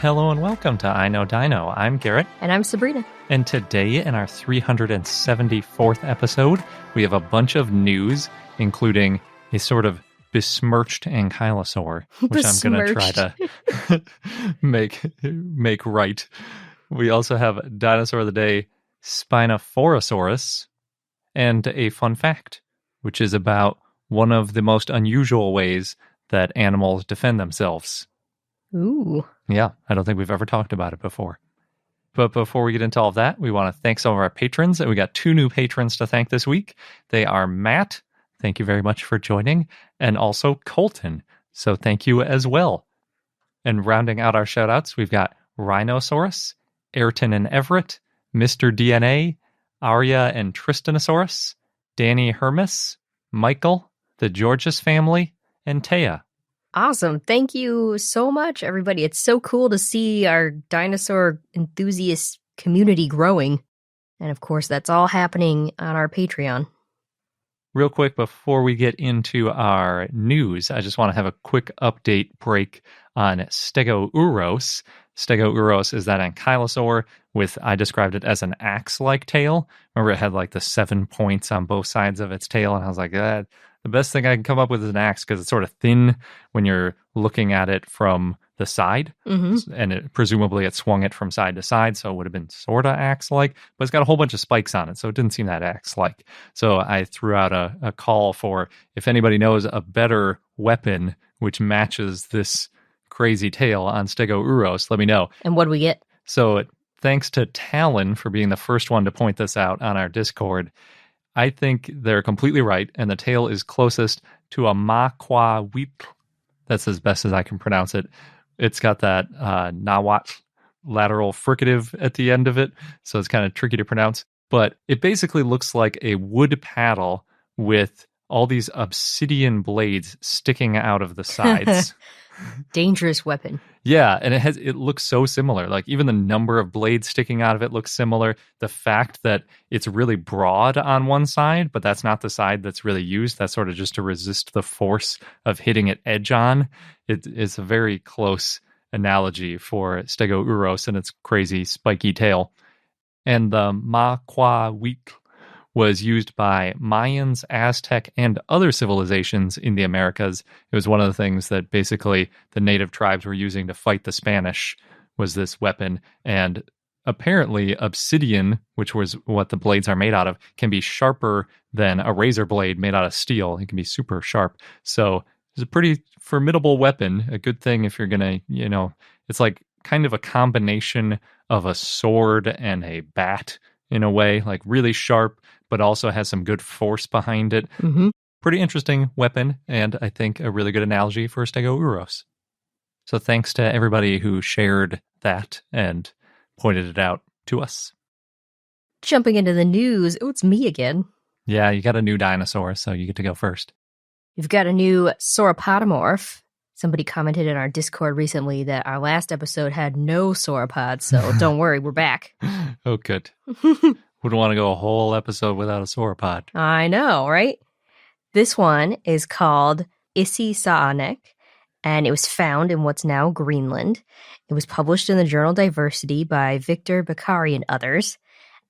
Hello and welcome to I Know Dino. I'm Garrett. And I'm Sabrina. And today, in our 374th episode, we have a bunch of news, including a sort of besmirched ankylosaur, which I'm going to try to make right. We also have Dinosaur of the Day, Spinophorosaurus, and a fun fact, which is about one of the most unusual ways that animals defend themselves. Ooh. Yeah, I don't think we've ever talked about it before. But before we get into all of that, we want to thank some of our patrons. We got 2 new patrons to thank this week. They are Matt, thank you very much for joining, and also Colton. So thank you as well. And rounding out our shout-outs, we've got Rhinosaurus, Ayrton and Everett, Mr. DNA, Arya and Tristanosaurus, Danny Hermes, Michael, the Georges family, and Taya. Awesome. Thank you so much, everybody. It's so cool to see our dinosaur enthusiast community growing. And of course, that's all happening on our Patreon. Real quick, before we get into our news, I just want to have a quick update break on Stegouros. Stegouros is that ankylosaur with, I described it as an axe-like tail. Remember, it had like the 7 points on both sides of its tail, and I was like, the best thing I can come up with is an axe because it's sort of thin when you're looking at it from the side. Mm-hmm. And presumably it swung it from side to side, so it would have been sort of axe-like. But it's got a whole bunch of spikes on it, so it didn't seem that axe-like. So I threw out a call for if anybody knows a better weapon which matches this crazy tail on Stegouros, let me know. And what do we get? So thanks to Talon for being the first one to point this out on our Discord. I think they're completely right, and the tail is closest to a macuahuitl. That's as best as I can pronounce it. It's got that nahuatl lateral fricative at the end of it, so it's kind of tricky to pronounce. But it basically looks like a wood paddle with all these obsidian blades sticking out of the sides. Dangerous weapon. Yeah, and it looks so similar. Like even the number of blades sticking out of it looks similar. The fact that it's really broad on one side, but that's not the side that's really used. That's sort of just to resist the force of hitting it edge on. It's a very close analogy for Stegouros and its crazy spiky tail. And the macuahuitl was used by Mayans, Aztec, and other civilizations in the Americas. It was one of the things that basically the native tribes were using to fight the Spanish, was this weapon. And apparently obsidian, which was what the blades are made out of, can be sharper than a razor blade made out of steel. It can be super sharp. So it's a pretty formidable weapon. A good thing if you're going to, it's like kind of a combination of a sword and a bat in a way, like really sharp, but also has some good force behind it. Mm-hmm. Pretty interesting weapon, and I think a really good analogy for Stegouros. So thanks to everybody who shared that and pointed it out to us. Jumping into the news, it's me again. Yeah, you got a new dinosaur, so you get to go first. You've got a new sauropodomorph. Somebody commented in our Discord recently that our last episode had no sauropods, so don't worry, we're back. Oh, good. Wouldn't want to go a whole episode without a sauropod. I know, right? This one is called Issy Sonic, and it was found in what's now Greenland. It was published in the journal Diversity by Victor Beccari and others,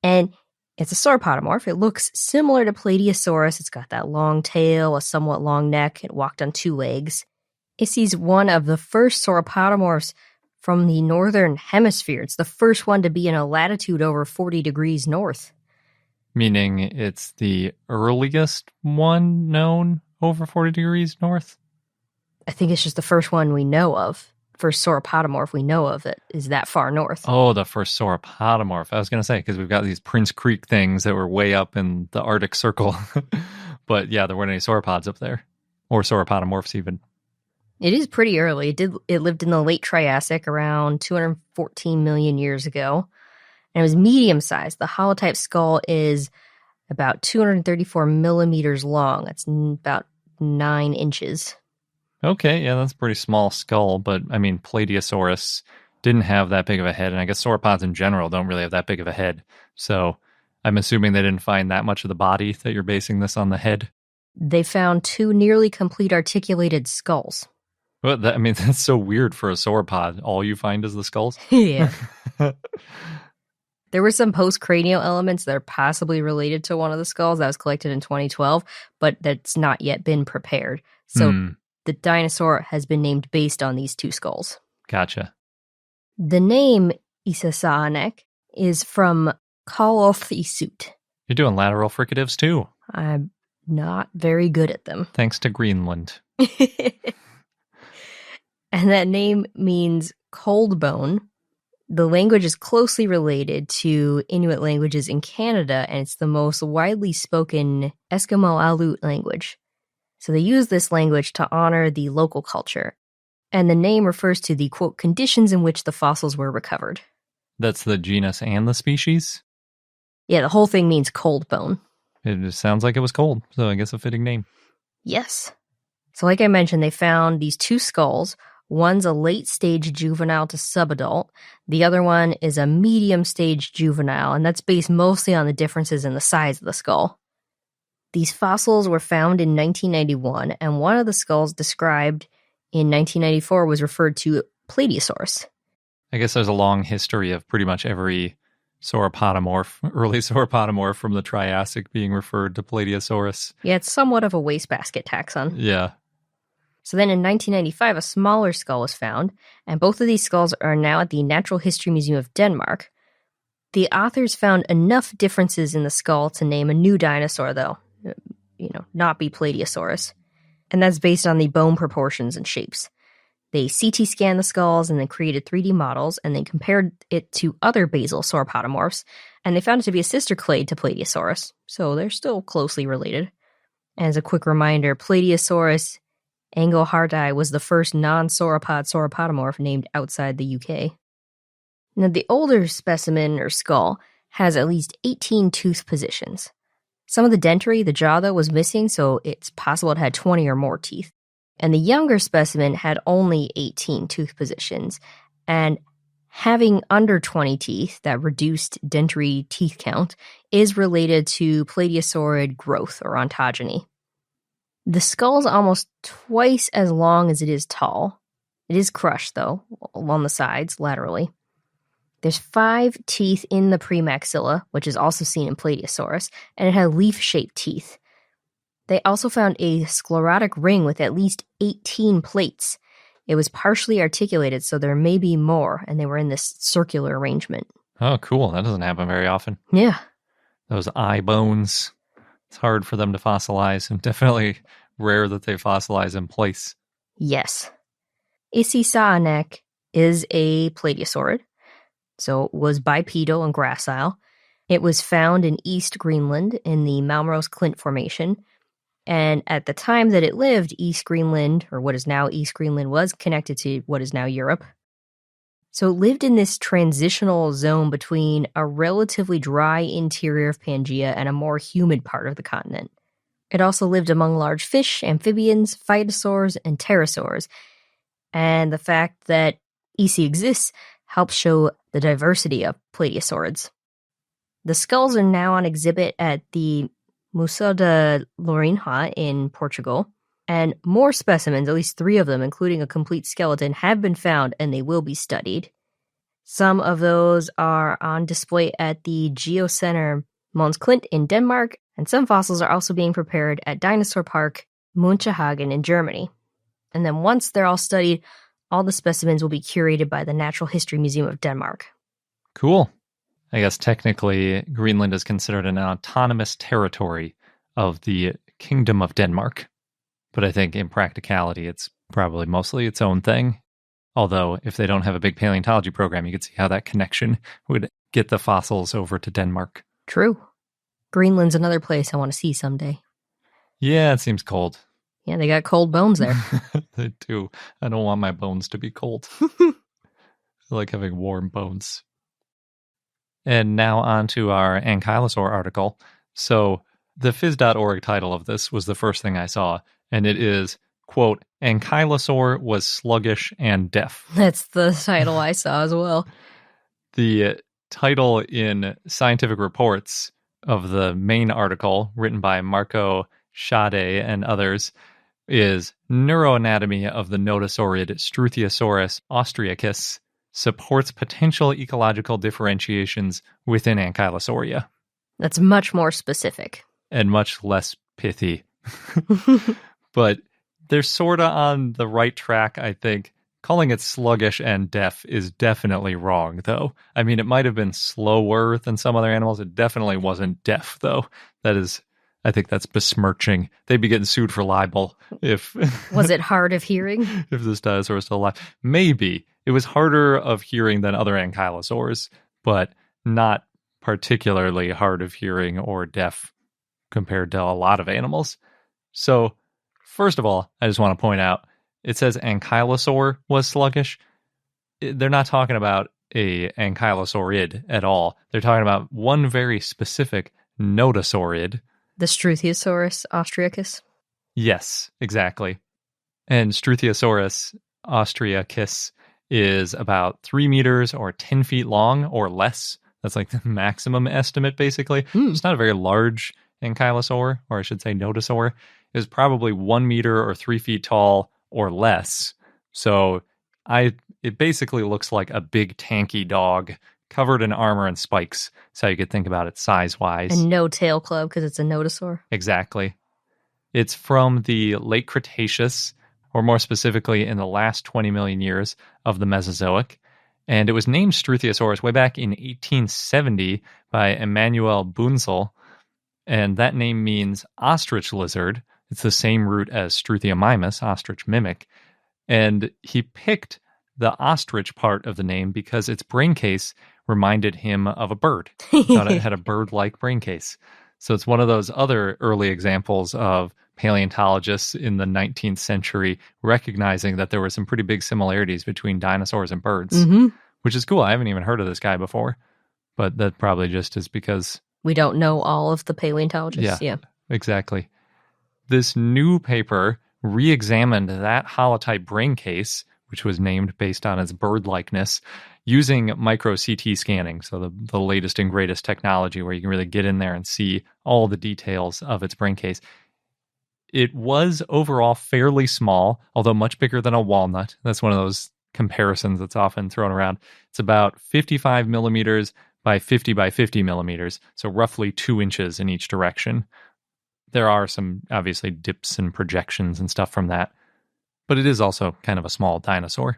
and it's a sauropodomorph. It looks similar to Palladiosauris. It's got that long tail, a somewhat long neck. It walked on 2 legs. Issy's one of the first sauropodomorphs from the northern hemisphere. It's the first one to be in a latitude over 40 degrees north. Meaning it's the earliest one known over 40 degrees north? I think it's just the first one we know of. First sauropodomorph we know of that is that far north. Oh, the first sauropodomorph. I was going to say, because we've got these Prince Creek things that were way up in the Arctic Circle. But yeah, there weren't any sauropods up there. Or sauropodomorphs even. It is pretty early. It lived in the late Triassic around 214 million years ago. And it was medium-sized. The holotype skull is about 234 millimeters long. That's about 9 inches. Okay, yeah, that's a pretty small skull. But, I mean, Palladiosauris didn't have that big of a head. And I guess sauropods in general don't really have that big of a head. So I'm assuming they didn't find that much of the body that you're basing this on the head. They found 2 nearly complete articulated skulls. Well, I mean, that's so weird for a sauropod. All you find is the skulls? Yeah. There were some post-cranial elements that are possibly related to one of the skulls that was collected in 2012, but that's not yet been prepared. So the dinosaur has been named based on these two skulls. Gotcha. The name Issy Sonic is from Callothisut. You're doing lateral fricatives too. I'm not very good at them. Thanks to Greenland. And that name means cold bone. The language is closely related to Inuit languages in Canada, and it's the most widely spoken Eskimo-Aleut language. So they use this language to honor the local culture. And the name refers to the, quote, conditions in which the fossils were recovered. That's the genus and the species? Yeah, the whole thing means cold bone. It just sounds like it was cold, so I guess a fitting name. Yes. So like I mentioned, they found these two skulls. One's a late-stage juvenile to subadult. The other one is a medium-stage juvenile, and that's based mostly on the differences in the size of the skull. These fossils were found in 1991, and one of the skulls described in 1994 was referred to Palladiosauris. I guess there's a long history of pretty much every sauropodomorph, early sauropodomorph from the Triassic being referred to Palladiosauris. Yeah, it's somewhat of a wastebasket taxon. Yeah. So then in 1995, a smaller skull was found, and both of these skulls are now at the Natural History Museum of Denmark. The authors found enough differences in the skull to name a new dinosaur, though, not be Palladiosauris. And that's based on the bone proportions and shapes. They CT scanned the skulls and then created 3D models, and then compared it to other basal sauropodomorphs, and they found it to be a sister clade to Palladiosauris, so they're still closely related. And as a quick reminder, Palladiosauris anglehardi was the first non-sauropod sauropodomorph named outside the UK. Now, the older specimen or skull has at least 18 tooth positions. Some of the dentary, the jaw, though, was missing, so it's possible it had 20 or more teeth. And the younger specimen had only 18 tooth positions, and having under 20 teeth, that reduced dentary teeth count, is related to Palladiosaurid growth or ontogeny. The skull's almost twice as long as it is tall. It is crushed, though, along the sides, laterally. There's 5 teeth in the premaxilla, which is also seen in Palladiosauris, and it had leaf-shaped teeth. They also found a sclerotic ring with at least 18 plates. It was partially articulated, so there may be more, and they were in this circular arrangement. Oh, cool. That doesn't happen very often. Yeah. Those eye bones. It's hard for them to fossilize, and definitely rare that they fossilize in place. Yes. Issi Sonic is a Palladiosaurid, so it was bipedal and gracile. It was found in East Greenland in the Malmros Clint Formation, and at the time that it lived, East Greenland, or what is now East Greenland, was connected to what is now Europe. So it lived in this transitional zone between a relatively dry interior of Pangaea and a more humid part of the continent. It also lived among large fish, amphibians, phytosaurs, and pterosaurs. And the fact that Issi exists helps show the diversity of Palladiosauриds. The skulls are now on exhibit at the Museu de Lourinhã in Portugal. And more specimens, at least 3 of them, including a complete skeleton, have been found and they will be studied. Some of those are on display at the Geocenter Måns Klint in Denmark, and some fossils are also being prepared at Dinosaur Park Munchehagen in Germany. And then once they're all studied, all the specimens will be curated by the Natural History Museum of Denmark. Cool. I guess technically Greenland is considered an autonomous territory of the Kingdom of Denmark. But I think in practicality, it's probably mostly its own thing. Although, if they don't have a big paleontology program, you could see how that connection would get the fossils over to Denmark. True. Greenland's another place I want to see someday. Yeah, it seems cold. Yeah, they got cold bones there. They do. I don't want my bones to be cold. I like having warm bones. And now on to our ankylosaur article. So, the phys.org title of this was the first thing I saw. And it is, quote, ankylosaur was sluggish and deaf. That's the title I saw as well. The title in Scientific Reports of the main article, written by Marco Schade and others, is neuroanatomy of the nodosaurid Struthiosaurus austriacus supports potential ecological differentiations within ankylosauria. That's much more specific. And much less pithy. But they're sort of on the right track, I think. Calling it sluggish and deaf is definitely wrong, though. I mean, it might have been slower than some other animals. It definitely wasn't deaf, though. I think that's besmirching. They'd be getting sued for libel if... Was it hard of hearing? If this dinosaur was still alive. Maybe. It was harder of hearing than other ankylosaurs, but not particularly hard of hearing or deaf compared to a lot of animals. So, first of all, I just want to point out, it says ankylosaur was sluggish. They're not talking about a ankylosaurid at all. They're talking about one very specific nodosaurid. The Struthiosaurus austriacus? Yes, exactly. And Struthiosaurus austriacus is about 3 meters or 10 feet long or less. That's like the maximum estimate, basically. It's not a very large ankylosaur, or I should say nodosaur. It was probably 1 meter or 3 feet tall or less. So it basically looks like a big tanky dog covered in armor and spikes. That's how you could think about it size-wise. And no tail club because it's a nodosaur. Exactly. It's from the late Cretaceous, or more specifically in the last 20 million years of the Mesozoic. And it was named Struthiosaurus way back in 1870 by Emanuel Bunzel. And that name means ostrich lizard. It's the same root as Struthiomymus, ostrich mimic. And he picked the ostrich part of the name because its brain case reminded him of a bird. He thought it had a bird-like brain case. So it's one of those other early examples of paleontologists in the 19th century recognizing that there were some pretty big similarities between dinosaurs and birds, which is cool. I haven't even heard of this guy before, but that probably just is because... We don't know all of the paleontologists. Yeah. Exactly. This new paper re-examined that holotype brain case, which was named based on its bird-likeness, using micro-CT scanning, so the latest and greatest technology where you can really get in there and see all the details of its brain case. It was overall fairly small, although much bigger than a walnut. That's one of those comparisons that's often thrown around. It's about 55 millimeters by 50 by 50 millimeters, so roughly 2 inches in each direction. There are some, obviously, dips and projections and stuff from that, but it is also kind of a small dinosaur.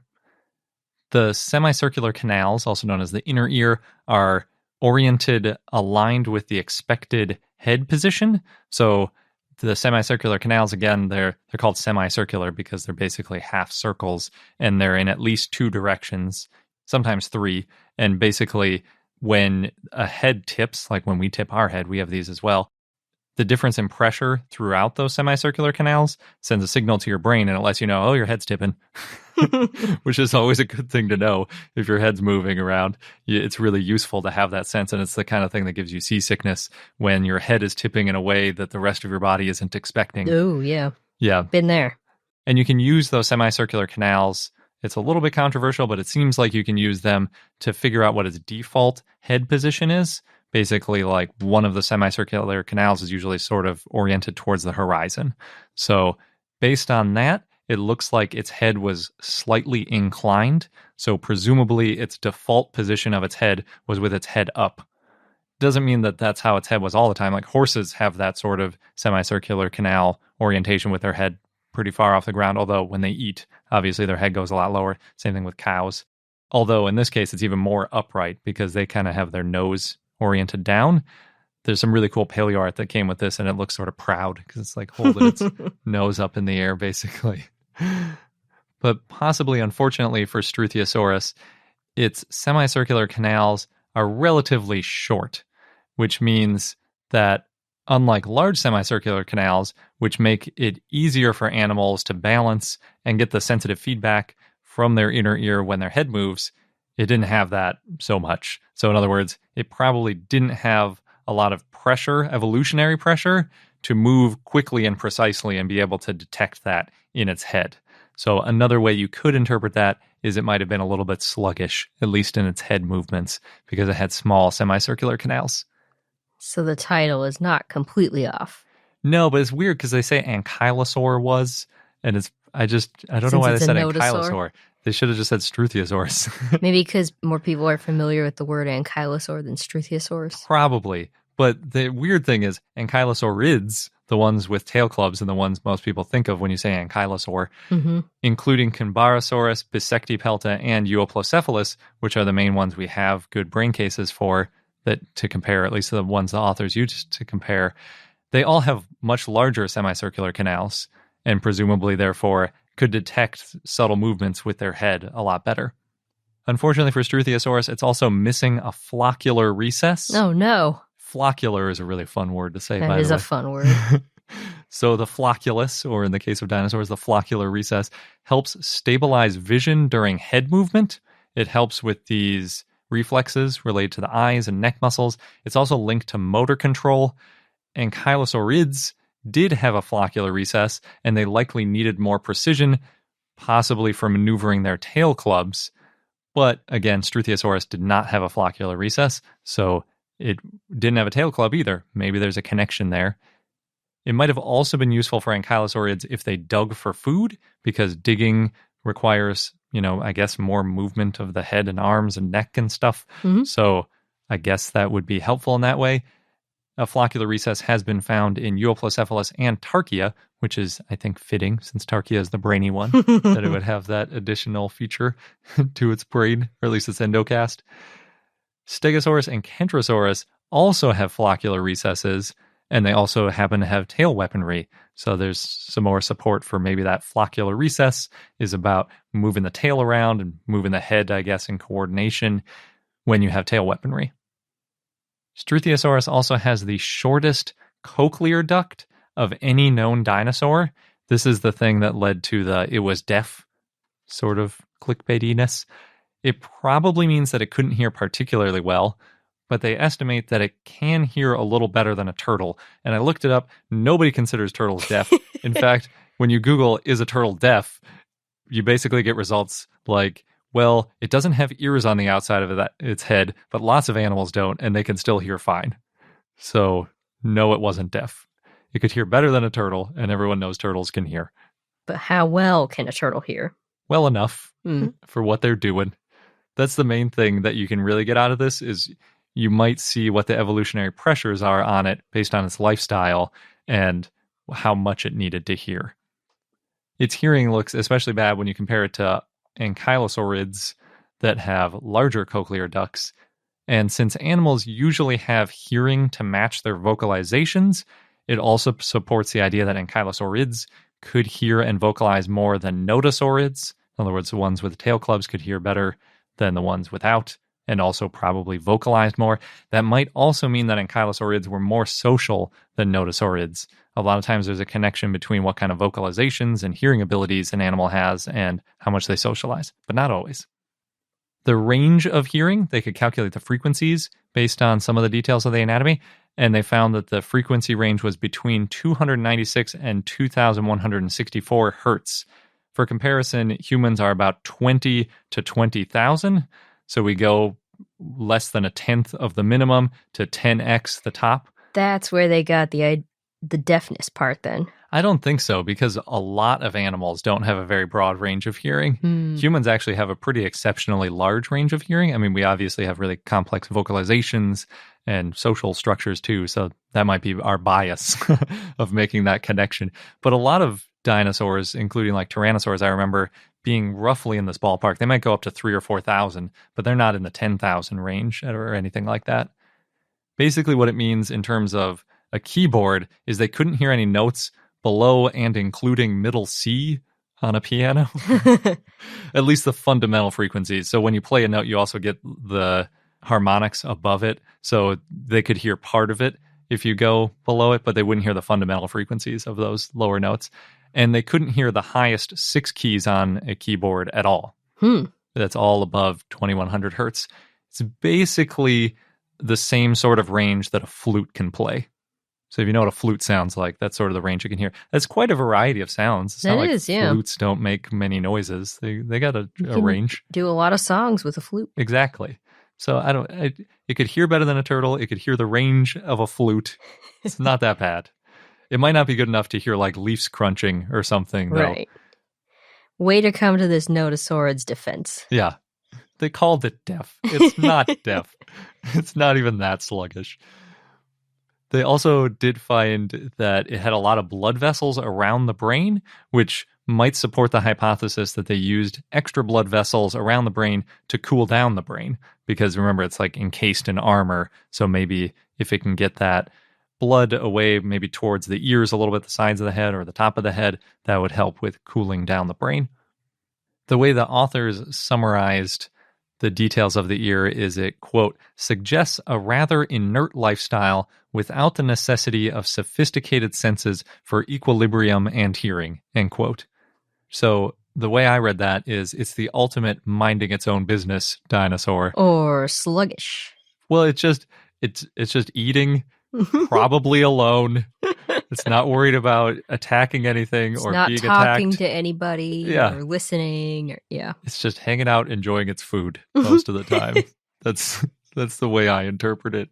The semicircular canals, also known as the inner ear, are oriented aligned with the expected head position. So the semicircular canals, again, they're called semicircular because they're basically half circles, and they're in at least 2 directions, sometimes 3. And basically, when a head tips, like when we tip our head, we have these as well, the difference in pressure throughout those semicircular canals sends a signal to your brain, and it lets you know, oh, your head's tipping, which is always a good thing to know. If your head's moving around, it's really useful to have that sense, and it's the kind of thing that gives you seasickness when your head is tipping in a way that the rest of your body isn't expecting. Oh, yeah. Yeah. Been there. And you can use those semicircular canals. It's a little bit controversial, but it seems like you can use them to figure out what its default head position is. Basically, like one of the semicircular canals is usually sort of oriented towards the horizon. So based on that, it looks like its head was slightly inclined. So presumably its default position of its head was with its head up. Doesn't mean that that's how its head was all the time. Like horses have that sort of semicircular canal orientation with their head pretty far off the ground. Although when they eat, obviously their head goes a lot lower. Same thing with cows. Although in this case, it's even more upright because they kind of have their nose oriented down. There's some really cool paleo art that came with this, and it looks sort of proud because it's like holding its nose up in the air, basically. But possibly, unfortunately for Struthiosaurus, its semicircular canals are relatively short, which means that unlike large semicircular canals, which make it easier for animals to balance and get the sensitive feedback from their inner ear when their head moves, it didn't have that so much. So in other words, it probably didn't have a lot of pressure, evolutionary pressure, to move quickly and precisely and be able to detect that in its head. So another way you could interpret that is it might have been a little bit sluggish, at least in its head movements, because it had small semicircular canals. So the title is not completely off. No, but it's weird because they say ankylosaur was, and I don't know why they Since it's said a notosaur. ankylosaur. They should have just said Struthiosaurus. Maybe because more people are familiar with the word ankylosaur than Struthiosaurus. Probably. But the weird thing is ankylosaurids, the ones with tail clubs and the ones most people think of when you say ankylosaur, including Chimbarosaurus, Bisectipelta, and Euoplocephalus, which are the main ones we have good brain cases for that to compare, at least the ones the authors used to compare. They all have much larger semicircular canals and presumably, therefore, could detect subtle movements with their head a lot better. Unfortunately for Struthiosaurus, it's also missing a floccular recess. Oh, no. Floccular is a really fun word to say, by the way. That is a fun word. So the flocculus, or in the case of dinosaurs, the floccular recess, helps stabilize vision during head movement. It helps with these reflexes related to the eyes and neck muscles. It's also linked to motor control. Ankylosaurids did have a floccular recess, and they likely needed more precision, possibly for maneuvering their tail clubs. But again, Struthiosaurus did not have a floccular recess, so it didn't have a tail club either. Maybe there's a connection there. It might have also been useful for ankylosaurids if they dug for food, because digging requires, I guess more movement of the head and arms and neck and stuff. So I guess that would be helpful in that way. A floccular recess has been found in Euoplocephalus and Tarchia, which is, I think, fitting since Tarchia is the brainy one, that it would have that additional feature to its brain, or at least its endocast. Stegosaurus and Kentrosaurus also have floccular recesses, and they also happen to have tail weaponry. So there's some more support for maybe that floccular recess is about moving the tail around and moving the head, I guess, in coordination when you have tail weaponry. Struthiosaurus also has the shortest cochlear duct of any known dinosaur. This is the thing that led to the "it was deaf" sort of clickbaitiness. It probably means that it couldn't hear particularly well, but they estimate that it can hear a little better than a turtle. And I looked it up. Nobody considers turtles deaf. In fact, when you Google, "is a turtle deaf?" you basically get results like, well, it doesn't have ears on the outside of its head, but lots of animals don't, and they can still hear fine. So, no, it wasn't deaf. It could hear better than a turtle, and everyone knows turtles can hear. But how well can a turtle hear? Well enough for what they're doing. That's the main thing that you can really get out of this, is you might see what the evolutionary pressures are on it based on its lifestyle and how much it needed to hear. Its hearing looks especially bad when you compare it to ankylosaurids that have larger cochlear ducts. And since animals usually have hearing to match their vocalizations, it also supports the idea that ankylosaurids could hear and vocalize more than notosaurids. In other words, the ones with tail clubs could hear better than the ones without, and also probably vocalized more. That might also mean that ankylosaurids were more social than notosaurids. A lot of times there's a connection between what kind of vocalizations and hearing abilities an animal has and how much they socialize, but not always. The range of hearing, they could calculate the frequencies based on some of the details of the anatomy, and they found that the frequency range was between 296 and 2,164 hertz. For comparison, humans are about 20 to 20,000, so we go less than a tenth of the minimum to 10x the top. That's where they got the deafness part then. I don't think so, because a lot of animals don't have a very broad range of hearing. Humans actually have a pretty exceptionally large range of hearing. I mean, we obviously have really complex vocalizations and social structures too, so that might be our bias of making that connection. But a lot of dinosaurs, including like tyrannosaurs, I remember being roughly in this ballpark. They might go up to 3,000 or 4,000, but they're not in the 10,000 range or anything like that. Basically what it means in terms of a keyboard is they couldn't hear any notes below and including middle C on a piano. At least the fundamental frequencies. So when you play a note, you also get the harmonics above it. So they could hear part of it if you go below it, but they wouldn't hear the fundamental frequencies of those lower notes. And they couldn't hear the highest 6 keys on a keyboard at all. That's all above 2100 hertz. It's basically the same sort of range that a flute can play. So if you know what a flute sounds like, that's sort of the range you can hear. That's quite a variety of sounds. It's not like flutes don't make many noises. They got a range. Do a lot of songs with a flute. Exactly. So it could hear better than a turtle. It could hear the range of a flute. It's not that bad. It might not be good enough to hear like leaves crunching or something, though. Right. Way to come to this notosaurid's defense. Yeah. They called it deaf. It's not deaf. It's not even that sluggish. They also did find that it had a lot of blood vessels around the brain, which might support the hypothesis that they used extra blood vessels around the brain to cool down the brain. Because remember, it's like encased in armor. So maybe if it can get that blood away, maybe towards the ears a little bit, the sides of the head or the top of the head, that would help with cooling down the brain. The way the authors summarized the details of the ear is it, quote, suggests a rather inert lifestyle without the necessity of sophisticated senses for equilibrium and hearing, end quote. So the way I read that is it's the ultimate minding its own business dinosaur. Or sluggish. Well, it's just eating, probably alone. It's not worried about attacking anything or being attacked. Not talking to anybody or listening. It's just hanging out, enjoying its food most of the time. That's the way I interpret it.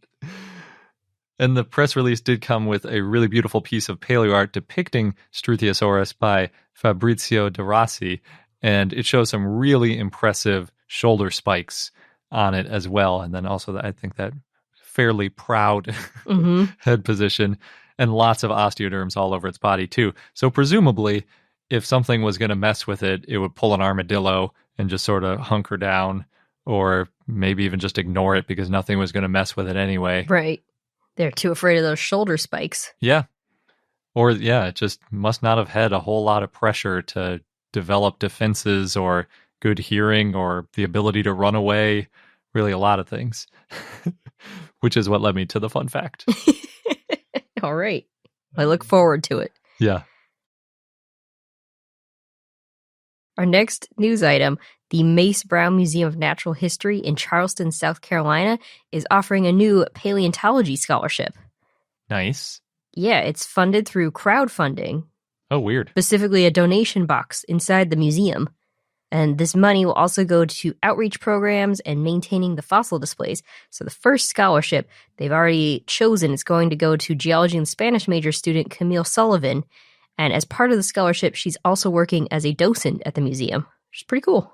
And the press release did come with a really beautiful piece of paleo art depicting Struthiosaurus by Fabrizio De Rossi, and it shows some really impressive shoulder spikes on it as well. And then also, I think that fairly proud head position. And lots of osteoderms all over its body, too. So presumably, if something was going to mess with it, it would pull an armadillo and just sort of hunker down, or maybe even just ignore it because nothing was going to mess with it anyway. Right. They're too afraid of those shoulder spikes. Yeah. Or, it just must not have had a whole lot of pressure to develop defenses or good hearing or the ability to run away. Really a lot of things. Which is what led me to the fun fact. All right. I look forward to it. Yeah. Our next news item, the Mace Brown Museum of Natural History in Charleston, South Carolina, is offering a new paleontology scholarship. Nice. Yeah, it's funded through crowdfunding. Oh, weird. Specifically a donation box inside the museum. And this money will also go to outreach programs and maintaining the fossil displays. So the first scholarship they've already chosen is going to go to geology and Spanish major student Camille Sullivan. And as part of the scholarship, she's also working as a docent at the museum, which is pretty cool.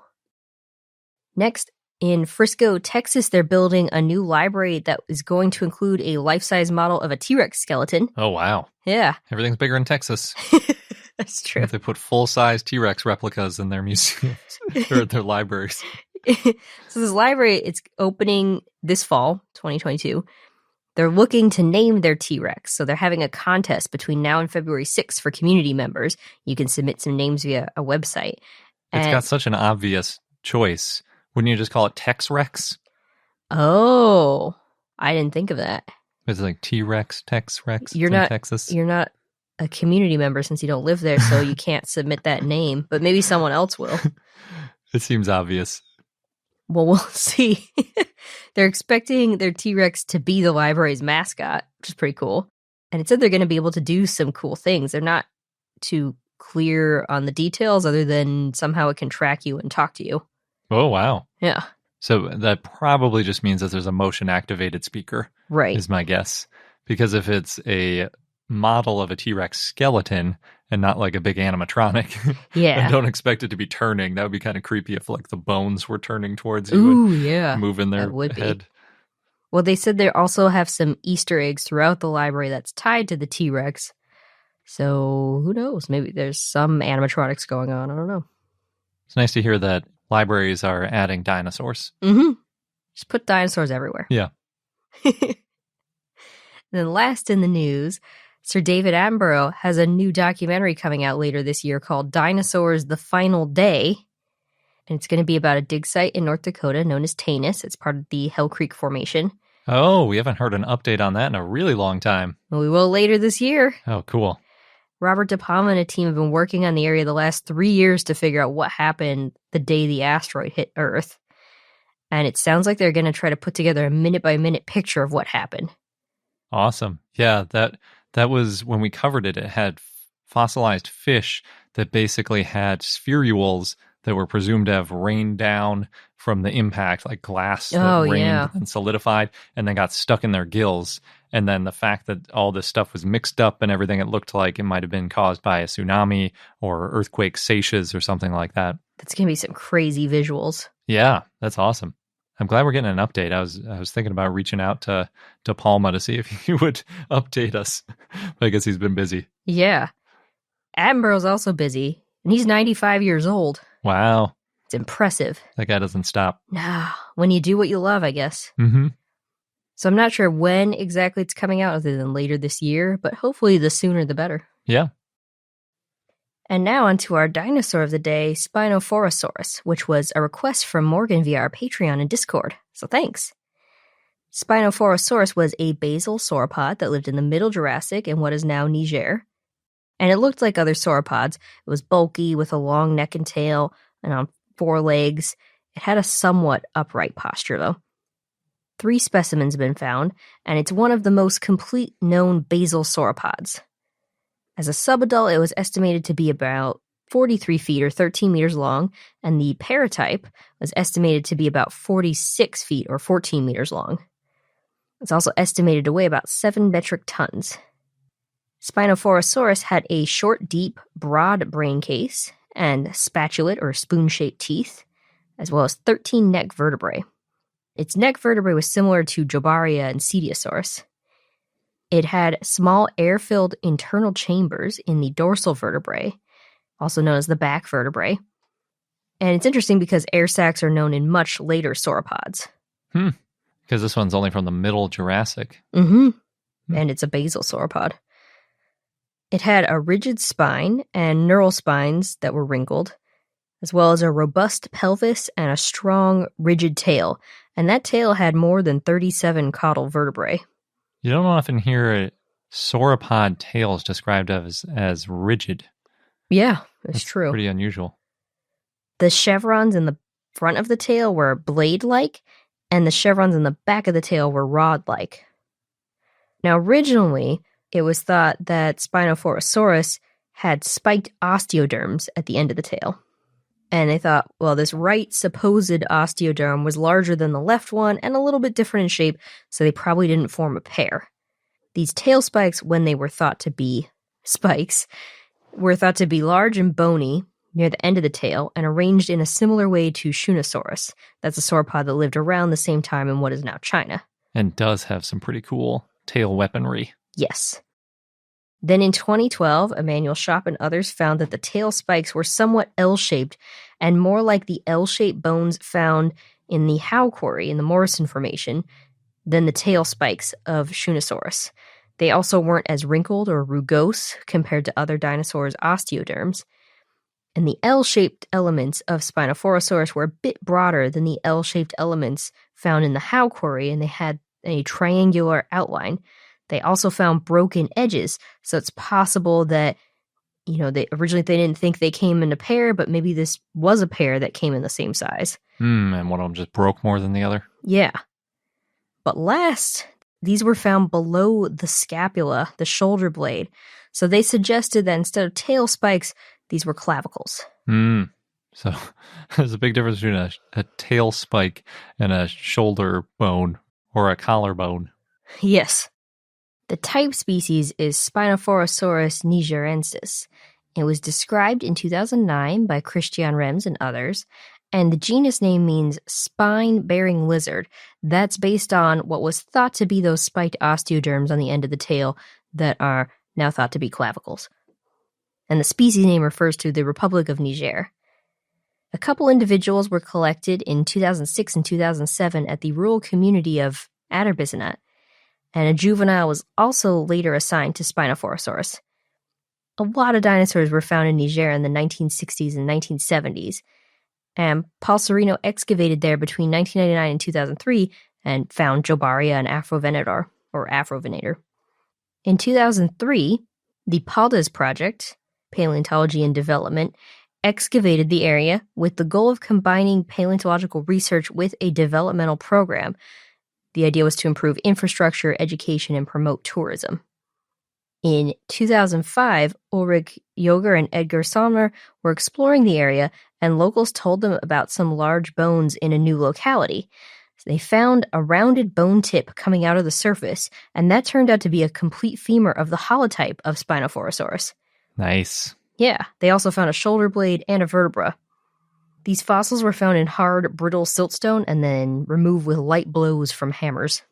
Next, in Frisco, Texas, they're building a new library that is going to include a life-size model of a T-Rex skeleton. Oh, wow. Yeah. Everything's bigger in Texas. That's true. They put full-size T-Rex replicas in their museums or their libraries. So this library, it's opening this fall, 2022. They're looking to name their T-Rex. So they're having a contest between now and February 6th for community members. You can submit some names via a website. It's got such an obvious choice. Wouldn't you just call it Tex-Rex? Oh, I didn't think of that. It's like T-Rex, Tex-Rex in Texas. You're not a community member since you don't live there, so you can't submit that name, but maybe someone else will. It seems obvious. Well, we'll see. They're expecting their T-Rex to be the library's mascot, which is pretty cool. And it said they're going to be able to do some cool things. They're not too clear on the details other than somehow it can track you and talk to you. Oh, wow. Yeah. So that probably just means that there's a motion-activated speaker. Right. Is my guess. Because if it's a model of a T-Rex skeleton and not like a big animatronic, yeah, I don't expect it to be turning. That would be kind of creepy if like the bones were turning towards you. Ooh, yeah. Moving their head. Well, they said they also have some Easter eggs throughout the library that's tied to the T-Rex. So who knows? Maybe there's some animatronics going on. I don't know. It's nice to hear that libraries are adding dinosaurs. Mm-hmm. Just put dinosaurs everywhere. Yeah. And then last in the news, Sir David Attenborough has a new documentary coming out later this year called Dinosaurs the Final Day. And it's going to be about a dig site in North Dakota known as Tanis. It's part of the Hell Creek Formation. Oh, we haven't heard an update on that in a really long time. Well, we will later this year. Oh, cool. Robert De Palma and a team have been working on the area the last 3 years to figure out what happened the day the asteroid hit Earth. And it sounds like they're going to try to put together a minute-by-minute picture of what happened. Awesome. Yeah, that was when we covered it. It had fossilized fish that basically had spherules that were presumed to have rained down from the impact, like glass that Oh, rained yeah. and solidified and then got stuck in their gills. And then the fact that all this stuff was mixed up and everything, it looked like it might have been caused by a tsunami or earthquake seiches or something like that. That's going to be some crazy visuals. Yeah, that's awesome. I'm glad we're getting an update. I was thinking about reaching out to Palma to see if he would update us. But I guess he's been busy. Yeah. Attenborough's also busy, and he's 95 years old. Wow. It's impressive. That guy doesn't stop. Nah, when you do what you love, I guess. Mm-hmm. So I'm not sure when exactly it's coming out other than later this year, but hopefully the sooner the better. Yeah. And now onto our dinosaur of the day, Spinophorosaurus, which was a request from Morgan via our Patreon and Discord. So thanks. Spinophorosaurus was a basal sauropod that lived in the Middle Jurassic in what is now Niger. And it looked like other sauropods. It was bulky with a long neck and tail and on 4 legs. It had a somewhat upright posture, though. 3 specimens have been found, and it's one of the most complete known basal sauropods. As a subadult, it was estimated to be about 43 feet or 13 meters long, and the paratype was estimated to be about 46 feet or 14 meters long. It's also estimated to weigh about 7 metric tons. Spinophorosaurus had a short, deep, broad brain case and spatulate or spoon-shaped teeth, as well as 13 neck vertebrae. Its neck vertebrae was similar to Jobaria and Cetiosaurus. It had small air-filled internal chambers in the dorsal vertebrae, also known as the back vertebrae. And it's interesting because air sacs are known in much later sauropods. Because this one's only from the Middle Jurassic. And it's a basal sauropod. It had a rigid spine and neural spines that were wrinkled, as well as a robust pelvis and a strong, rigid tail. And that tail had more than 37 caudal vertebrae. You don't often hear sauropod tails described as rigid. Yeah, that's true. Pretty unusual. The chevrons in the front of the tail were blade-like, and the chevrons in the back of the tail were rod-like. Now, originally, it was thought that Spinophorosaurus had spiked osteoderms at the end of the tail. And they thought, well, this right supposed osteoderm was larger than the left one and a little bit different in shape, so they probably didn't form a pair. These tail spikes, when they were thought to be spikes, were thought to be large and bony near the end of the tail and arranged in a similar way to Shunosaurus. That's a sauropod that lived around the same time in what is now China. And does have some pretty cool tail weaponry. Yes. Then in 2012, Emanuel Schopp and others found that the tail spikes were somewhat L-shaped and more like the L-shaped bones found in the Howe Quarry in the Morrison Formation than the tail spikes of Shunosaurus. They also weren't as wrinkled or rugose compared to other dinosaurs' osteoderms. And the L-shaped elements of Spinophorosaurus were a bit broader than the L-shaped elements found in the Howe Quarry, and they had a triangular outline. They also found broken edges, so it's possible that, they didn't think they came in a pair, but maybe this was a pair that came in the same size. And one of them just broke more than the other? Yeah. But last, these were found below the scapula, the shoulder blade, so they suggested that instead of tail spikes, these were clavicles. So there's a big difference between a tail spike and a shoulder bone or a collarbone. Yes. The type species is Spinophorosaurus nigeriensis. It was described in 2009 by Christian Rems and others, and the genus name means spine-bearing lizard. That's based on what was thought to be those spiked osteoderms on the end of the tail that are now thought to be clavicles. And the species name refers to the Republic of Niger. A couple individuals were collected in 2006 and 2007 at the rural community of Adderbisanat, and a juvenile was also later assigned to Spinophorosaurus. A lot of dinosaurs were found in Niger in the 1960s and 1970s, and Paul Serino excavated there between 1999 and 2003 and found Jobaria and Afrovenator. In 2003, the PALDAS project, Paleontology and Development, excavated the area with the goal of combining paleontological research with a developmental program. The idea was to improve infrastructure, education, and promote tourism. In 2005, Ulrich Joger and Edgar Sommer were exploring the area, and locals told them about some large bones in a new locality. So they found a rounded bone tip coming out of the surface, and that turned out to be a complete femur of the holotype of Spinophorosaurus. Nice. Yeah, they also found a shoulder blade and a vertebra. These fossils were found in hard, brittle siltstone and then removed with light blows from hammers.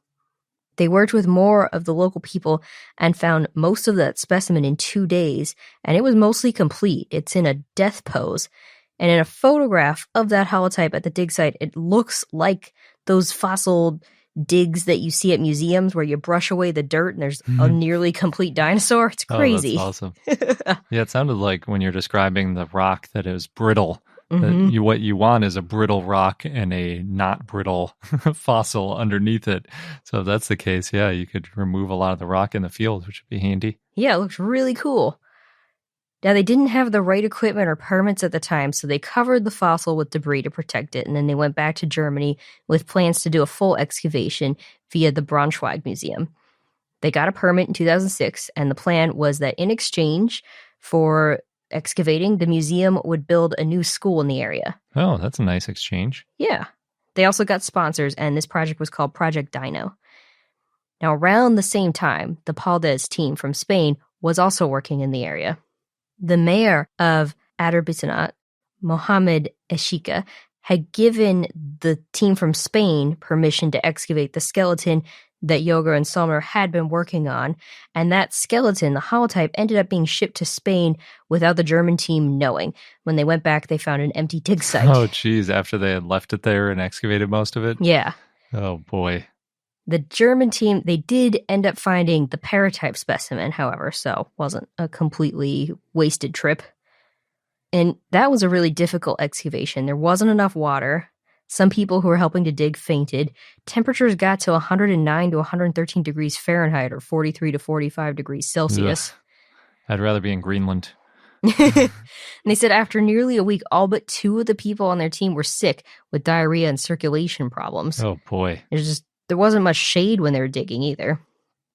They worked with more of the local people and found most of that specimen in 2 days, and it was mostly complete. It's in a death pose. And in a photograph of that holotype at the dig site, it looks like those fossil digs that you see at museums where you brush away the dirt and there's a nearly complete dinosaur. It's crazy. Oh, that's awesome. Yeah, it sounded like when you're describing the rock that it was brittle. That what you want is a brittle rock and a not brittle fossil underneath it. So if that's the case, yeah, you could remove a lot of the rock in the field, which would be handy. Yeah, it looks really cool. Now, they didn't have the right equipment or permits at the time, so they covered the fossil with debris to protect it, and then they went back to Germany with plans to do a full excavation via the Braunschweig Museum. They got a permit in 2006, and the plan was that in exchange for excavating, the museum would build a new school in the area. Oh, that's a nice exchange. Yeah. They also got sponsors, and this project was called Project Dino. Now, around the same time, the Paldes team from Spain was also working in the area. The mayor of Aderbitanat, Mohamed Eshika, had given the team from Spain permission to excavate the skeleton that Joger and Sommer had been working on, and that skeleton, the holotype, ended up being shipped to Spain without the German team knowing. When they went back, they found an empty dig site. Oh, geez, after they had left it there and excavated most of it? Yeah. Oh, boy. The German team, they did end up finding the paratype specimen, however, so wasn't a completely wasted trip. And that was a really difficult excavation. There wasn't enough water. Some people who were helping to dig fainted. Temperatures got to 109 to 113 degrees Fahrenheit or 43 to 45 degrees Celsius. Ugh. I'd rather be in Greenland. And they said after nearly a week, all but 2 of the people on their team were sick with diarrhea and circulation problems. Oh, boy. There wasn't much shade when they were digging either.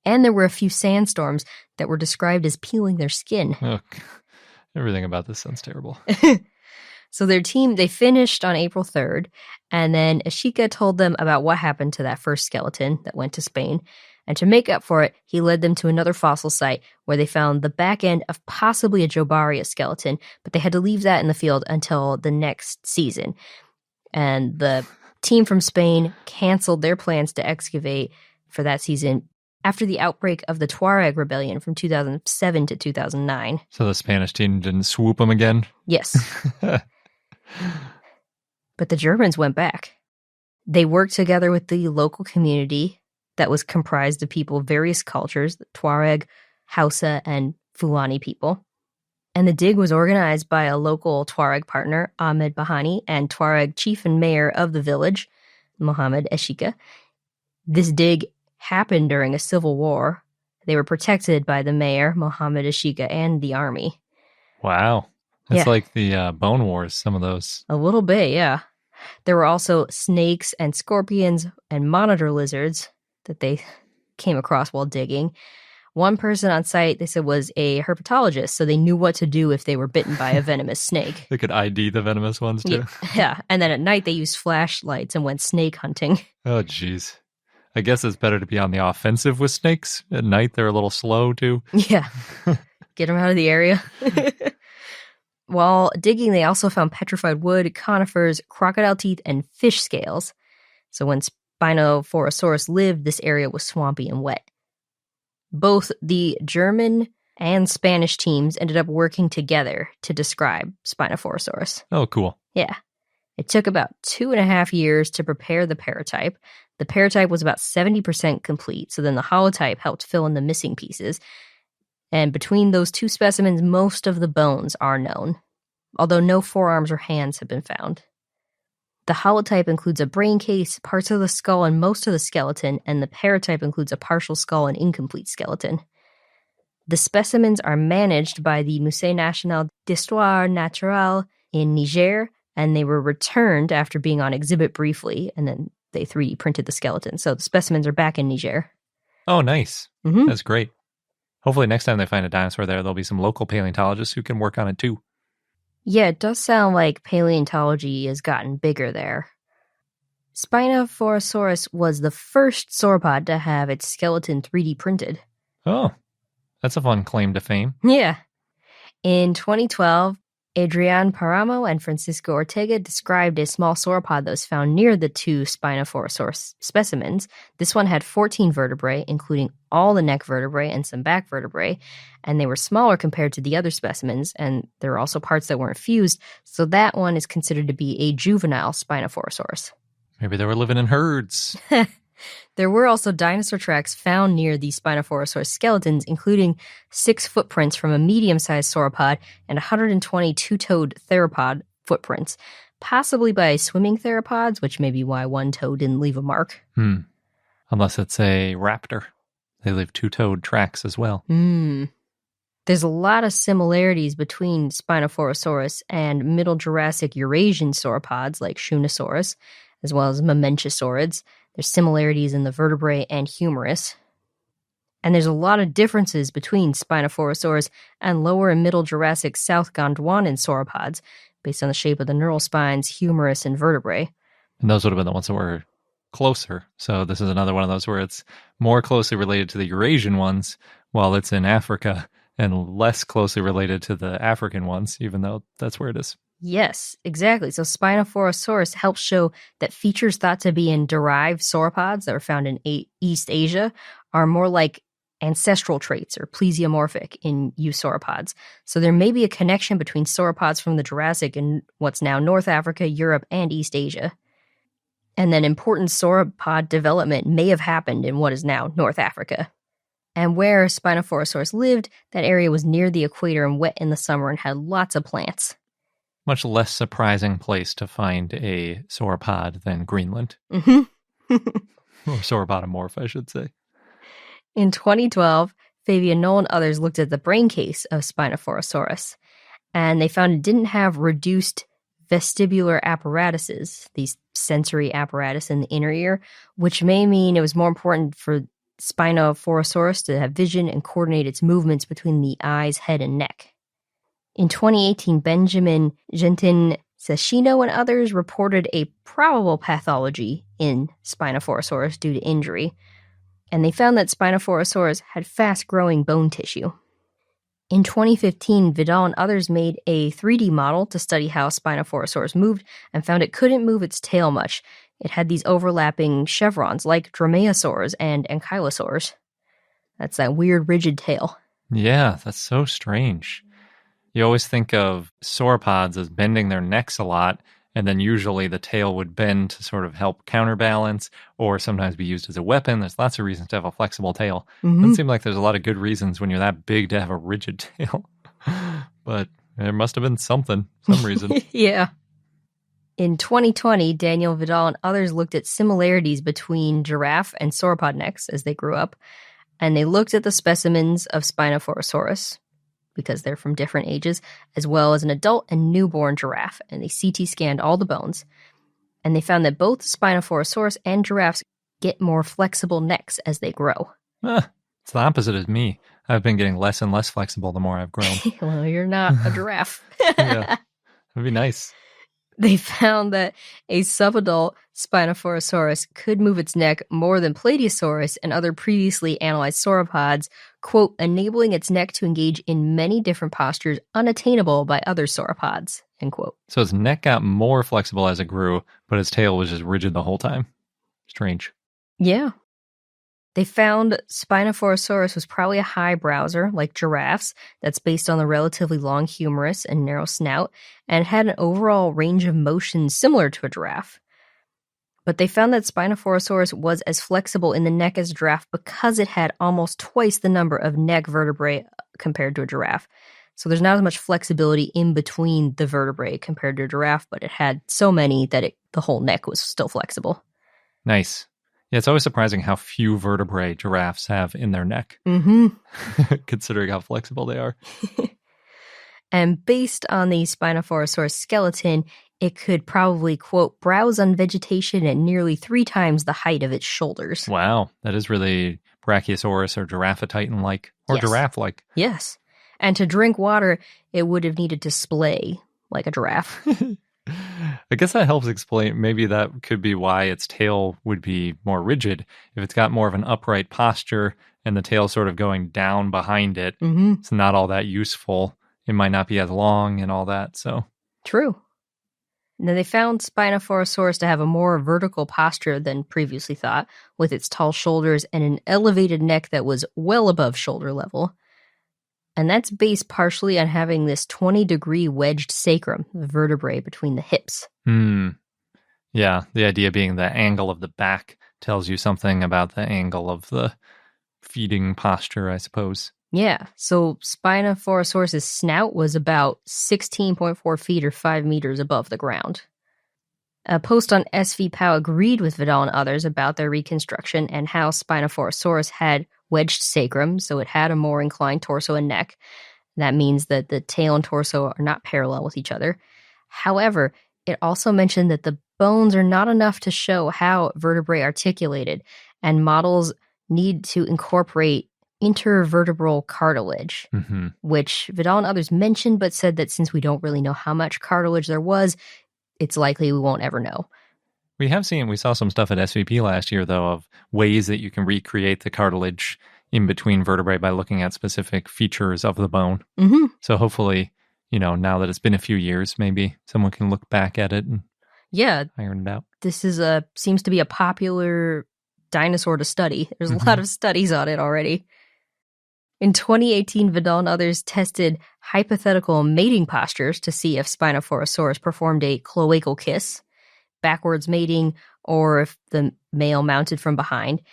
And there were a few sandstorms that were described as peeling their skin. Oh, everything about this sounds terrible. So their team, they finished on April 3rd, and then Eshika told them about what happened to that first skeleton that went to Spain. And to make up for it, he led them to another fossil site where they found the back end of possibly a Jobaria skeleton, but they had to leave that in the field until the next season. And the team from Spain canceled their plans to excavate for that season after the outbreak of the Tuareg rebellion from 2007 to 2009. So the Spanish team didn't swoop them again? Yes. But the Germans went back. They worked together with the local community that was comprised of people of various cultures, the Tuareg, Hausa, and Fulani people. And the dig was organized by a local Tuareg partner, Ahmed Bahani, and Tuareg chief and mayor of the village, Mohamed Eshika. This dig happened during a civil war. They were protected by the mayor, Mohamed Eshika, and the army. Wow. It's like the Bone Wars, some of those. A little bit, yeah. There were also snakes and scorpions and monitor lizards that they came across while digging. One person on site, they said, was a herpetologist, so they knew what to do if they were bitten by a venomous snake. They could ID the venomous ones, too. Yeah, and then at night they used flashlights and went snake hunting. Oh, jeez. I guess it's better to be on the offensive with snakes. At night, they're a little slow, too. Yeah. Get them out of the area. While digging, they also found petrified wood, conifers, crocodile teeth, and fish scales. So when Spinophorosaurus lived, this area was swampy and wet. Both the German and Spanish teams ended up working together to describe Spinophorosaurus. Oh, cool. Yeah. It took about 2.5 years to prepare the paratype. The paratype was about 70% complete, so then the holotype helped fill in the missing pieces. And between those 2 specimens, most of the bones are known, although no forearms or hands have been found. The holotype includes a brain case, parts of the skull, and most of the skeleton, and the paratype includes a partial skull and incomplete skeleton. The specimens are managed by the Musée National d'Histoire Naturelle in Niger, and they were returned after being on exhibit briefly, and then they 3D printed the skeleton. So the specimens are back in Niger. Oh, nice. Mm-hmm. That's great. Hopefully next time they find a dinosaur there'll be some local paleontologists who can work on it too. Yeah, it does sound like paleontology has gotten bigger there. Spinophorosaurus was the first sauropod to have its skeleton 3D printed. Oh, that's a fun claim to fame. Yeah. In 2012, Adrian Paramo and Francisco Ortega described a small sauropod that was found near the two Spinophorosaurus specimens. This one had 14 vertebrae, including all the neck vertebrae and some back vertebrae, and they were smaller compared to the other specimens, and there were also parts that weren't fused, so that one is considered to be a juvenile Spinophorosaurus. Maybe they were living in herds. There were also dinosaur tracks found near the Spinophorosaurus skeletons, including 6 footprints from a medium-sized sauropod and 120 two-toed theropod footprints, possibly by swimming theropods, which may be why one toe didn't leave a mark. Unless it's a raptor. They leave two-toed tracks as well. There's a lot of similarities between Spinophorosaurus and Middle Jurassic Eurasian sauropods like Shunnosaurus, as well as Mamenchisaurids. There's similarities in the vertebrae and humerus. And there's a lot of differences between Spinophorosaurus and Lower and Middle Jurassic South Gondwanan sauropods, based on the shape of the neural spines, humerus, and vertebrae. And those would have been the ones that were closer. So this is another one of those where it's more closely related to the Eurasian ones, while it's in Africa, and less closely related to the African ones, even though that's where it is. Yes, exactly. So Spinophorosaurus helps show that features thought to be in derived sauropods that were found in East Asia are more like ancestral traits or plesiomorphic in eusauropods. So there may be a connection between sauropods from the Jurassic and what's now North Africa, Europe, and East Asia. And then important sauropod development may have happened in what is now North Africa. And where Spinophorosaurus lived, that area was near the equator and wet in the summer and had lots of plants. Much less surprising place to find a sauropod than Greenland. Or sauropodomorph, I should say. In 2012, Fabian Knoll and others looked at the brain case of Spinophorosaurus, and they found it didn't have reduced vestibular apparatuses, these sensory apparatus in the inner ear, which may mean it was more important for Spinophorosaurus to have vision and coordinate its movements between the eyes, head, and neck. In 2018, Benjamin Gentin-Sacchino and others reported a probable pathology in Spinophorosaurus due to injury, and they found that Spinophorosaurus had fast-growing bone tissue. In 2015, Vidal and others made a 3D model to study how Spinophorosaurus moved and found it couldn't move its tail much. It had these overlapping chevrons like dromaeosaurs and ankylosaurs. That's that weird rigid tail. Yeah, that's so strange. You always think of sauropods as bending their necks a lot, and then usually the tail would bend to sort of help counterbalance or sometimes be used as a weapon. There's lots of reasons to have a flexible tail. Doesn't seem like there's a lot of good reasons when you're that big to have a rigid tail. But there must have been some reason. Yeah. In 2020, Daniel Vidal and others looked at similarities between giraffe and sauropod necks as they grew up, and they looked at the specimens of Spinophorosaurus, because they're from different ages, as well as an adult and newborn giraffe, and they CT scanned all the bones. And they found that both Spinophorosaurus and giraffes get more flexible necks as they grow. It's the opposite of me. I've been getting less and less flexible the more I've grown. Well, you're not a giraffe. Yeah, that'd be nice. They found that a subadult Spinophorosaurus could move its neck more than Palladiosauris and other previously analyzed sauropods, quote, enabling its neck to engage in many different postures unattainable by other sauropods, end quote. So its neck got more flexible as it grew, but its tail was just rigid the whole time. Strange. Yeah. They found Spinophorosaurus was probably a high browser, like giraffes, that's based on the relatively long humerus and narrow snout, and had an overall range of motion similar to a giraffe. But they found that Spinophorosaurus was as flexible in the neck as a giraffe because it had almost twice the number of neck vertebrae compared to a giraffe. So there's not as much flexibility in between the vertebrae compared to a giraffe, but it had so many that the whole neck was still flexible. Nice. Yeah, it's always surprising how few vertebrae giraffes have in their neck, considering how flexible they are. And based on the Spinophorosaurus skeleton, it could probably, quote, browse on vegetation at nearly 3 times the height of its shoulders. Wow, that is really Brachiosaurus or Giraffatitan-like, or Yes. giraffe-like. Yes. And to drink water, it would have needed to splay like a giraffe. I guess that helps explain. Maybe that could be why its tail would be more rigid. If it's got more of an upright posture and the tail sort of going down behind it, it's not all that useful. It might not be as long and all that. So True. And then they found Spinophorosaurus to have a more vertical posture than previously thought, with its tall shoulders and an elevated neck that was well above shoulder level. And that's based partially on having this 20-degree wedged sacrum, the vertebrae between the hips. Yeah, the idea being the angle of the back tells you something about the angle of the feeding posture, I suppose. Yeah, so Spinophorosaurus' snout was about 16.4 feet or 5 meters above the ground. A post on SVPOW agreed with Vidal and others about their reconstruction and how Spinophorosaurus had wedged sacrum, so it had a more inclined torso and neck. That means that the tail and torso are not parallel with each other. However, it also mentioned that the bones are not enough to show how vertebrae articulated, and models need to incorporate intervertebral cartilage, which Vidal and others mentioned, but said that since we don't really know how much cartilage there was, it's likely we won't ever know. We saw some stuff at SVP last year, though, of ways that you can recreate the cartilage in between vertebrae by looking at specific features of the bone. So hopefully, now that it's been a few years, maybe someone can look back at it and iron it out. This seems to be a popular dinosaur to study. There's a lot of studies on it already. In 2018, Vidal and others tested hypothetical mating postures to see if Spinophorosaurus performed a cloacal kiss, backwards mating, or if the male mounted from behind.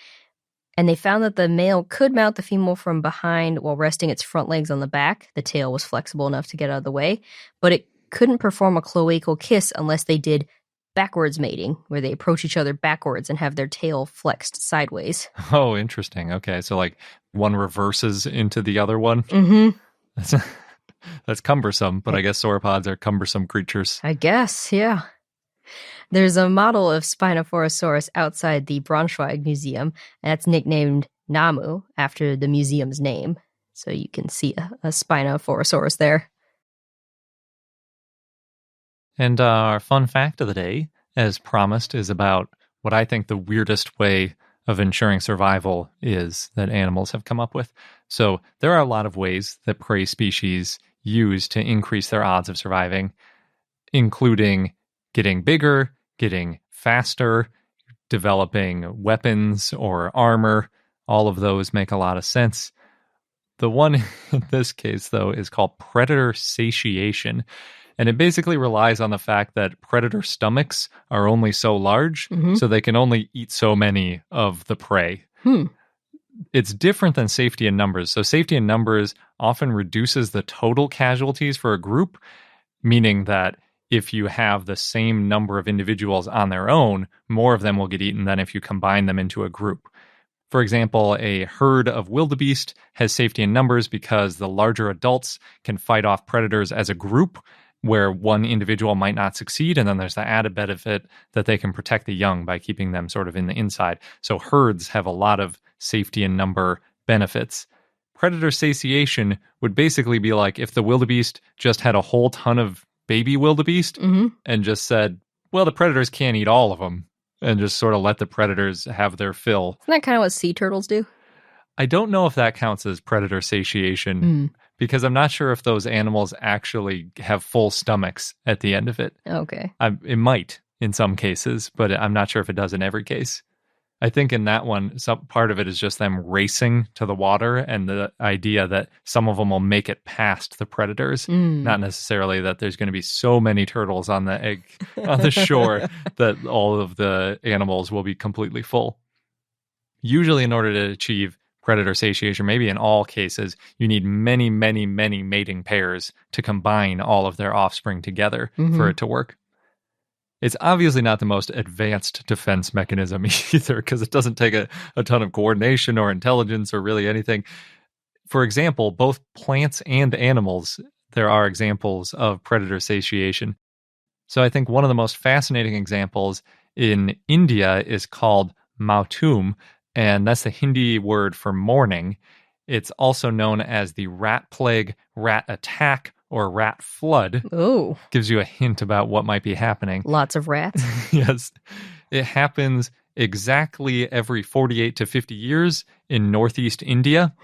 And they found that the male could mount the female from behind while resting its front legs on the back. The tail was flexible enough to get out of the way, but it couldn't perform a cloacal kiss unless they did backwards mating, where they approach each other backwards and have their tail flexed sideways. Oh, interesting. Okay, so like one reverses into the other one. That's cumbersome, but I guess sauropods are cumbersome creatures. I guess, yeah. There's a model of Spinophorosaurus outside the Braunschweig Museum, and that's nicknamed Namu, after the museum's name. So you can see a Spinophorosaurus there. And our fun fact of the day, as promised, is about what I think the weirdest way of ensuring survival is that animals have come up with. So there are a lot of ways that prey species use to increase their odds of surviving, including getting bigger, getting faster, developing weapons or armor. All of those make a lot of sense. The one in this case, though, is called predator satiation. And it basically relies on the fact that predator stomachs are only so large, so they can only eat so many of the prey. It's different than safety in numbers. So safety in numbers often reduces the total casualties for a group, meaning that if you have the same number of individuals on their own, more of them will get eaten than if you combine them into a group. For example, a herd of wildebeest has safety in numbers because the larger adults can fight off predators as a group, where one individual might not succeed, and then there's the added benefit that they can protect the young by keeping them sort of in the inside. So herds have a lot of safety in number benefits. Predator satiation would basically be like if the wildebeest just had a whole ton of baby wildebeest and just said, well, the predators can't eat all of them, and just sort of let the predators have their fill. Isn't that kind of what sea turtles do? I don't know if that counts as predator satiation, because I'm not sure if those animals actually have full stomachs at the end of it. Okay. It might in some cases, but I'm not sure if it does in every case. I think in that one, some part of it is just them racing to the water and the idea that some of them will make it past the predators, not necessarily that there's going to be so many turtles on the shore that all of the animals will be completely full. Usually in order to achieve predator satiation, maybe in all cases, you need many, many, many mating pairs to combine all of their offspring together for it to work. It's obviously not the most advanced defense mechanism either, because it doesn't take a ton of coordination or intelligence or really anything. For example, both plants and animals, there are examples of predator satiation. So I think one of the most fascinating examples in India is called Mautum, and that's the Hindi word for morning. It's also known as the rat plague, rat attack, or rat flood. Oh. Gives you a hint about what might be happening. Lots of rats. Yes. It happens exactly every 48 to 50 years in northeast India.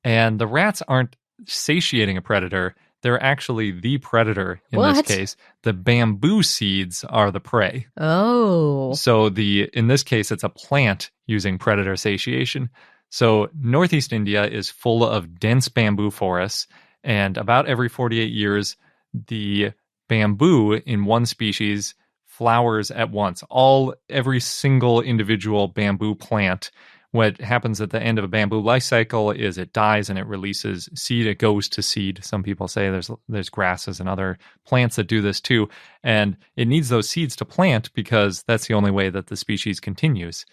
And the rats aren't satiating a predator. They're actually the predator in this case. The bamboo seeds are the prey. Oh. So in this case, it's a plant using predator satiation. So northeast India is full of dense bamboo forests, and about every 48 years, the bamboo in one species flowers at once. Every single individual bamboo plant. What happens at the end of a bamboo life cycle is it dies and it releases seed. It goes to seed. Some people say there's grasses and other plants that do this too. And it needs those seeds to plant because that's the only way that the species continues.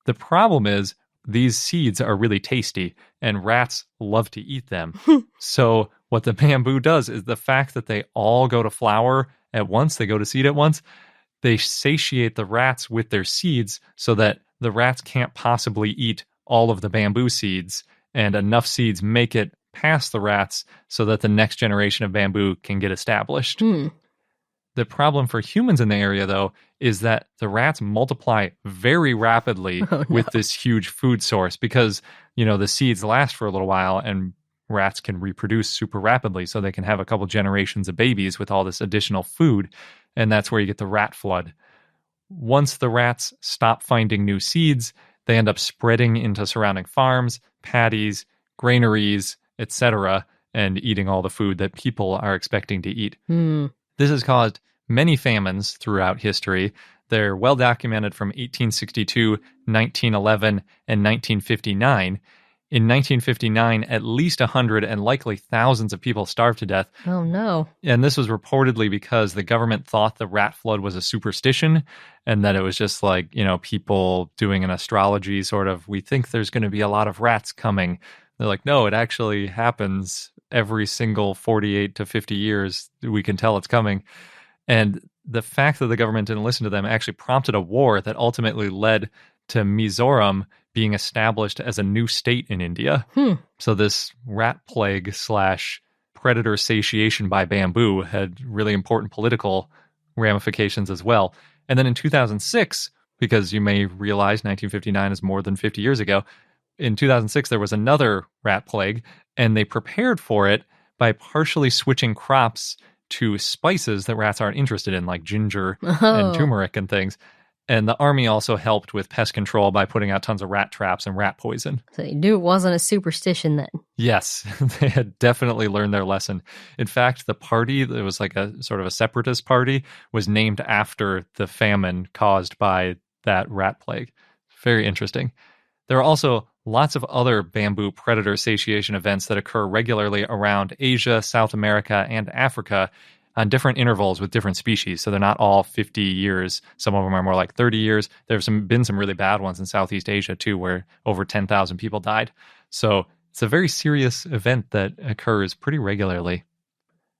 The problem is these seeds are really tasty and rats love to eat them. So what the bamboo does is the fact that they all go to flower at once, they go to seed at once, they satiate the rats with their seeds so that the rats can't possibly eat all of the bamboo seeds, and enough seeds make it past the rats so that the next generation of bamboo can get established. The problem for humans in the area, though, is that the rats multiply very rapidly with this huge food source because, the seeds last for a little while and rats can reproduce super rapidly, so they can have a couple generations of babies with all this additional food, and that's where you get the rat flood. Once the rats stop finding new seeds, they end up spreading into surrounding farms, paddies, granaries, etc., and eating all the food that people are expecting to eat. This has caused many famines throughout history. They're well documented from 1862, 1911, and 1959. In 1959, at least 100 and likely thousands of people starved to death. Oh, no. And this was reportedly because the government thought the rat flood was a superstition and that it was just like, people doing an astrology sort of, we think there's going to be a lot of rats coming. They're like, no, it actually happens every single 48 to 50 years. We can tell it's coming. And the fact that the government didn't listen to them actually prompted a war that ultimately led to Mizoram being established as a new state in India. So this rat plague / predator satiation by bamboo had really important political ramifications as well. And then in 2006, because you may realize 1959 is more than 50 years ago, in 2006 there was another rat plague, and they prepared for it by partially switching crops to spices that rats aren't interested in, like ginger and turmeric and things. And the army also helped with pest control by putting out tons of rat traps and rat poison. So you knew it wasn't a superstition then. Yes, they had definitely learned their lesson. In fact, the party, that was like a sort of a separatist party, was named after the famine caused by that rat plague. Very interesting. There are also lots of other bamboo predator satiation events that occur regularly around Asia, South America, and Africa on different intervals with different species. So they're not all 50 years. Some of them are more like 30 years. There have been some really bad ones in Southeast Asia, too, where over 10,000 people died. So it's a very serious event that occurs pretty regularly.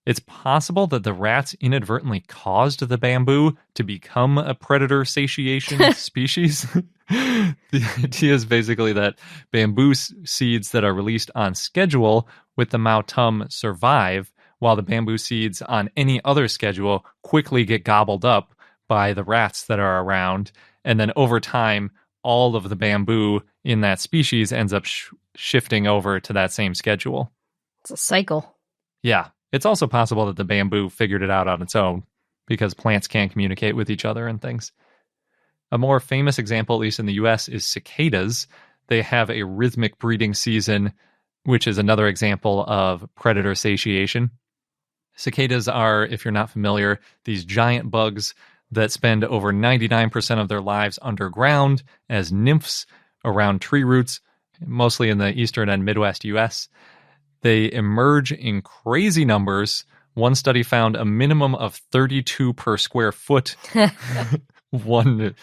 It's possible that the rats inadvertently caused the bamboo to become a predator satiation species. The idea is basically that bamboo seeds that are released on schedule with the mautum survive, while the bamboo seeds on any other schedule quickly get gobbled up by the rats that are around. And then over time, all of the bamboo in that species ends up shifting over to that same schedule. It's a cycle. Yeah. It's also possible that the bamboo figured it out on its own because plants can't communicate with each other and things. A more famous example, at least in the US, is cicadas. They have a rhythmic breeding season, which is another example of predator satiation. Cicadas are, if you're not familiar, these giant bugs that spend over 99% of their lives underground as nymphs around tree roots, mostly in the eastern and Midwest US. They emerge in crazy numbers. One study found a minimum of 32 per square foot. One,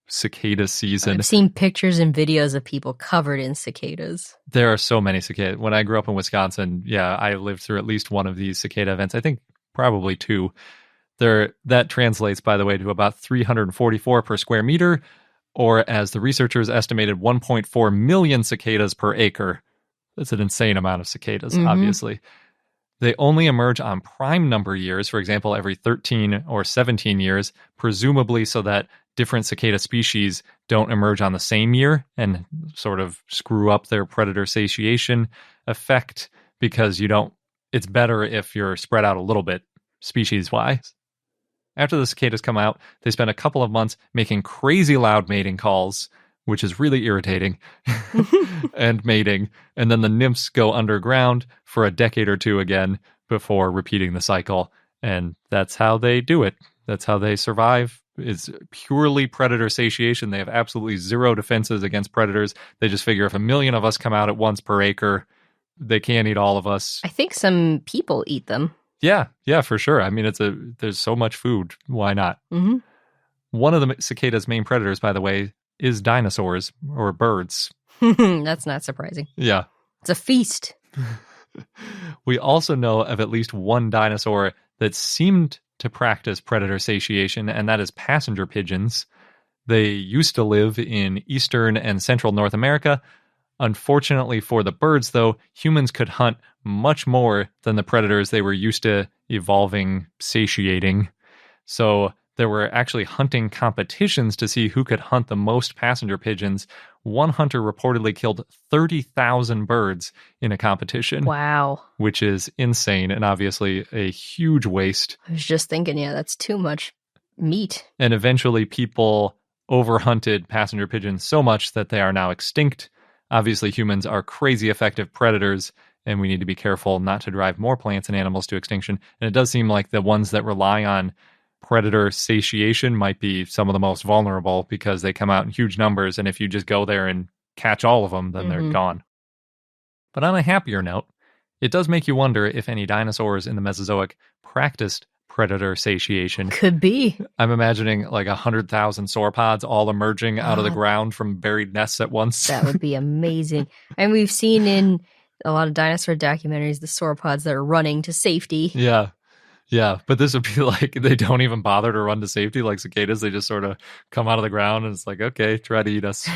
cicada season. I've seen pictures and videos of people covered in cicadas. There are so many cicadas. When I grew up in Wisconsin, I lived through at least one of these cicada events. I think probably two. That translates, by the way, to about 344 per square meter, or as the researchers estimated, 1.4 million cicadas per acre. That's an insane amount of cicadas, obviously. They only emerge on prime number years, for example, every 13 or 17 years, presumably so that different cicada species don't emerge on the same year and sort of screw up their predator satiation effect, because it's better if you're spread out a little bit species-wise. After the cicadas come out, they spend a couple of months making crazy loud mating calls, which is really irritating, and mating. And then the nymphs go underground for a decade or two again before repeating the cycle. And that's how they do it. That's how they survive. It's purely predator satiation. They have absolutely zero defenses against predators. They just figure if 1 million of us come out at once per acre, they can't eat all of us. I think some people eat them. Yeah, for sure. I mean, there's so much food. Why not? One of the cicada's main predators, by the way, is dinosaurs, or birds. That's not surprising. Yeah. It's a feast. We also know of at least one dinosaur that seemed to practice predator satiation, and that is passenger pigeons. They used to live in eastern and central North America. Unfortunately for the birds, though, humans could hunt much more than the predators they were used to evolving satiating. So there were actually hunting competitions to see who could hunt the most passenger pigeons. One hunter reportedly killed 30,000 birds in a competition. Wow. Which is insane, and obviously a huge waste. I was just thinking, that's too much meat. And eventually people overhunted passenger pigeons so much that they are now extinct. Obviously, humans are crazy effective predators, and we need to be careful not to drive more plants and animals to extinction. And it does seem like the ones that rely on predator satiation might be some of the most vulnerable, because they come out in huge numbers, and if you just go there and catch all of them, then they're gone. But on a happier note, it does make you wonder if any dinosaurs in the Mesozoic practiced predator satiation. Could be. I'm imagining like 100,000 sauropods all emerging out of the ground from buried nests at once. That would be amazing. And we've seen in a lot of dinosaur documentaries the sauropods that are running to safety. Yeah, but this would be like they don't even bother to run to safety like cicadas. They just sort of come out of the ground and it's like, okay, try to eat us.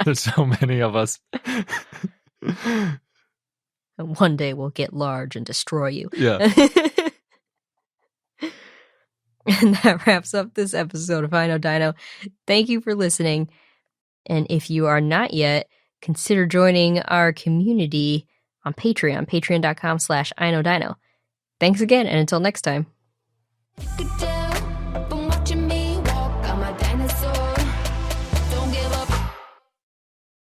There's so many of us. And one day we'll get large and destroy you. Yeah. And that wraps up this episode of I Know Dino. Thank you for listening. And if you are not yet, consider joining our community on Patreon, patreon.com/iknowdino. Thanks again, and until next time.